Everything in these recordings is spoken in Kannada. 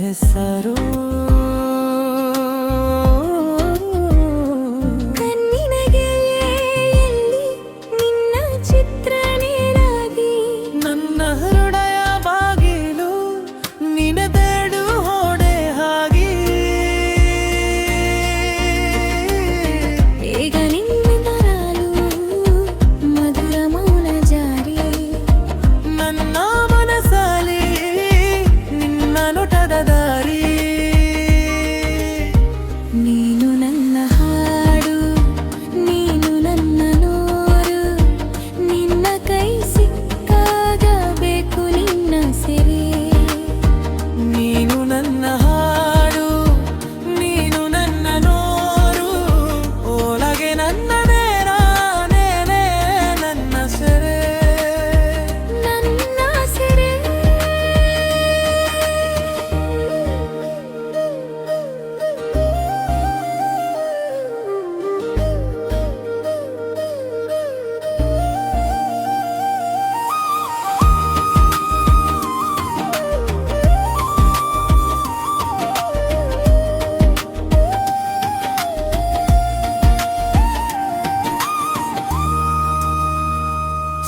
ಹೆಸರು ಕಣ್ಣಿನಗೆ ಎಲ್ಲಿ ನಿನ್ನ ಚಿತ್ರ ನೇರಾಗಿ ನನ್ನ ಹೃದಯ ಬಾಗಿಲು ನಿನದೆಡು ಹೊಡೆ ಹಾಗೆ ಈಗ ನಿನ್ನರಲು ಮಧುರ ಮೌನ ಜಾರಿ ನನ್ನ ಮನಸ್ಸಲ್ಲಿ ನಿನ್ನ ನೋಟದ ದಾರಿ ನೀನು ನನ್ನ ಹಾಡು ನೀನು ನನ್ನ ನೋರು ನಿನ್ನ ಕೈ ಸಿಕ್ಕಾಗ ಬೇಕು ನಿನ್ನ ಸೆರೆ ನೀನು ನನ್ನ ಹಾಡು ನೀನು ನನ್ನ ನೋರು ಒಳಗೆ ನನ್ನ ನೇರ ನೇರೆ ನನ್ನ ಸೆರೆ ನನ್ನ ಸೆರೆ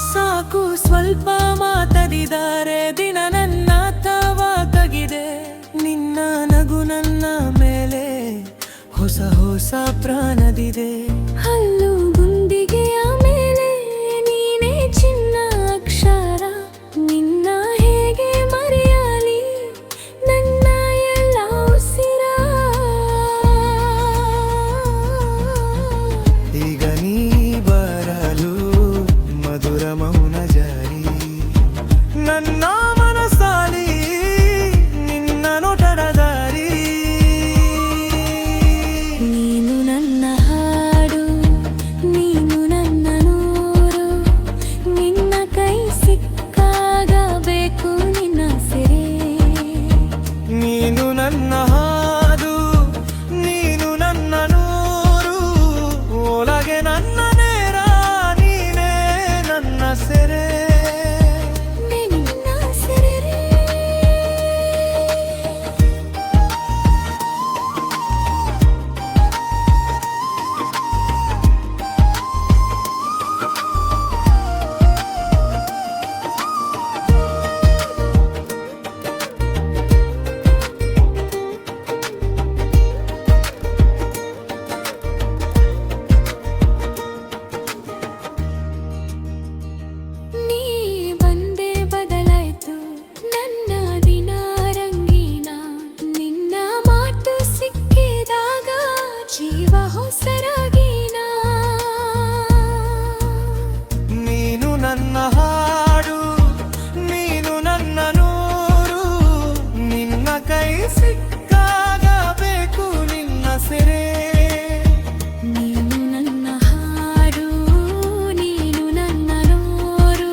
ಸಾಕು ಸ್ವಲ್ಪ ಮಾತದಿದ್ದಾರೆ ದಿನ ನನ್ನ ತವಾಗಿದೆ ನಿನ್ನ ನಗು ನನ್ನ ಮೇಲೆ ಹೊಸ ಹೊಸ ಪ್ರಾಣದಿದೆ ಹಲ್ಲು ಗುಂಡಿಗೆಯ ಮೇಲೆ ನೀನೇ ಚಿನ್ನ ಅಕ್ಷರ ನಿನ್ನ ಹೇಗೆ ಮರೆಯಲಿ ನನ್ನ ಎಲ್ಲ ಉಸಿರ ಈಗ ನೀ ಬರಲು ಮಧುರ ಮೌನ ಜಾರಿ ನನ್ನ ಮನಸ್ಸಲ್ಲಿ ನಿನ್ನ ನೋಟದ ದಾರಿ ನೀನು ನನ್ನ ಹಾಡು ನೀನು ನನ್ನ ನೂರು ನಿನ್ನ ಕೈ ಸಿಕ್ಕಾಗ ಬೇಕು ನಿನ್ನ ಸೆರೆ ನೀನು ನನ್ನ ಹಾದು ನೀನು ನನ್ನ ನೂರು ಒಳಗೆ ನನ್ನ ನೇರ ನೀನೇ ನನ್ನ ಸೆರೆ ನಿನ್ನ ಸೆರೆ ನೀ ಬಂದೆ ಬದಲಾಯ್ತು ನನ್ನ ದಿನ ರಂಗೀನ ನಿನ್ನ ಮಾತು ಸಿಕ್ಕಿದಾಗ ಜೀವ ಹೊಸರಾಗಿನ ನೀನು ನನ್ನ ಹಾಡು ನೀನು ನನ್ನ ನೂರು ನಿನ್ನ ಕೈ ಸಿಕ್ಕಾಗ ಬೇಕು ನಿನ್ನ ಸೆರೆ ನೀನು ನನ್ನ ಹಾಡು ನೀನು ನನ್ನ ನೋರು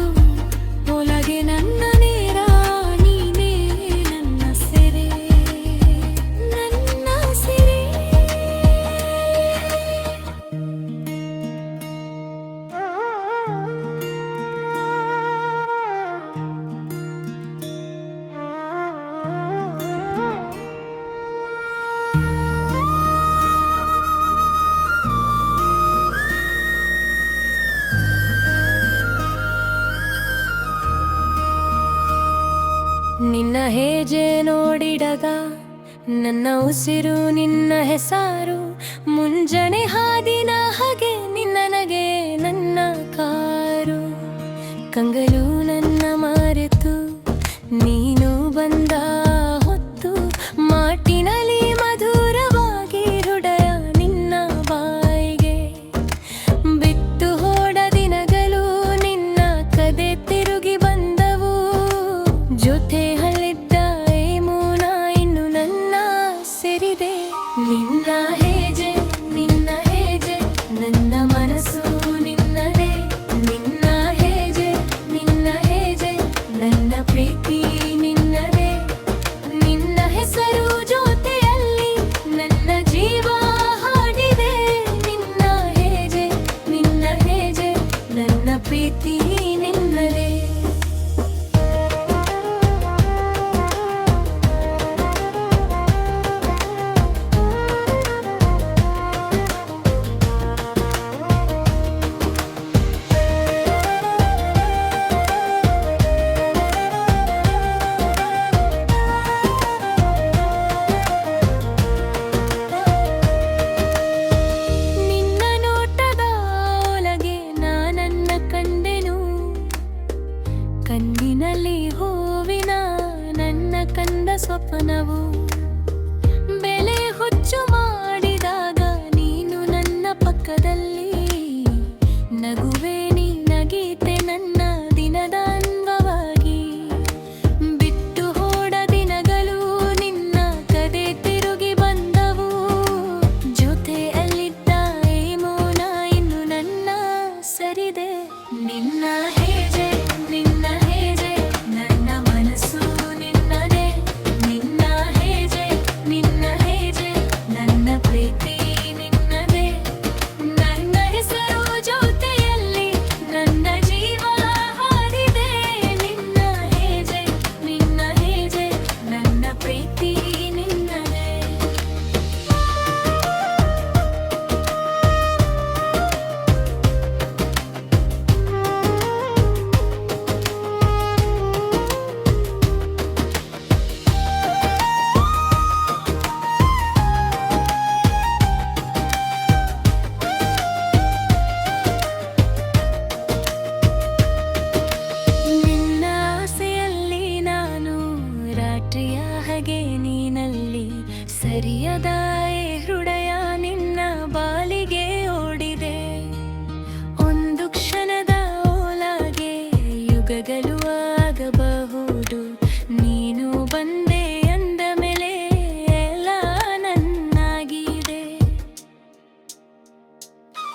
ಒಳಗೆ ನನ್ನ ನೇರ ನೀನೇ ನನ್ನ ಸೆರೆ ನನ್ನ ಸೆರೆ ನಿನ್ನ ಹೆಜ್ಜೆ ನೋಡಿದಾಗ ನನ್ನ ಉಸಿರು ನಿನ್ನ ಹೆಸರು ಮುಂಜಾನೆ ಹಾದಿನ ಹಾಗೆ ನಿನ್ನ ನಗೆ ನನ್ನ ಕಾರು ಕಂಗಲು ನನ್ನ ಮರೆತು ನೀನು ಬಂದ ಹೊತ್ತು ಮಾಟಿನಲ್ಲಿ ಮಧುರವಾಗಿ ಹೃದಯ ನಿನ್ನ ಬಾಯಿಗೆ ಬಿಟ್ಟು ಹೋದ ದಿನಗಳು ನಿನ್ನ ಕದೆ ತಿರುಗಿ ಬಂದವು ಜೊತೆ ಹಲ್ಲಿದ್ದ ಈ ಮೌನ ಇನ್ನು ನನ್ನ ಸೇರಿದೆ ನಿನ್ನ ಹೆಜ್ಜೆ ನನ್ನ ಮನಸ್ಸು ನಿನ್ನದೇ ನಿನ್ನ ಹೆಜ್ಜೆ ನಿನ್ನ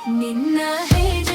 ನಿನ್ನ ಹೆಜ್ಜೆ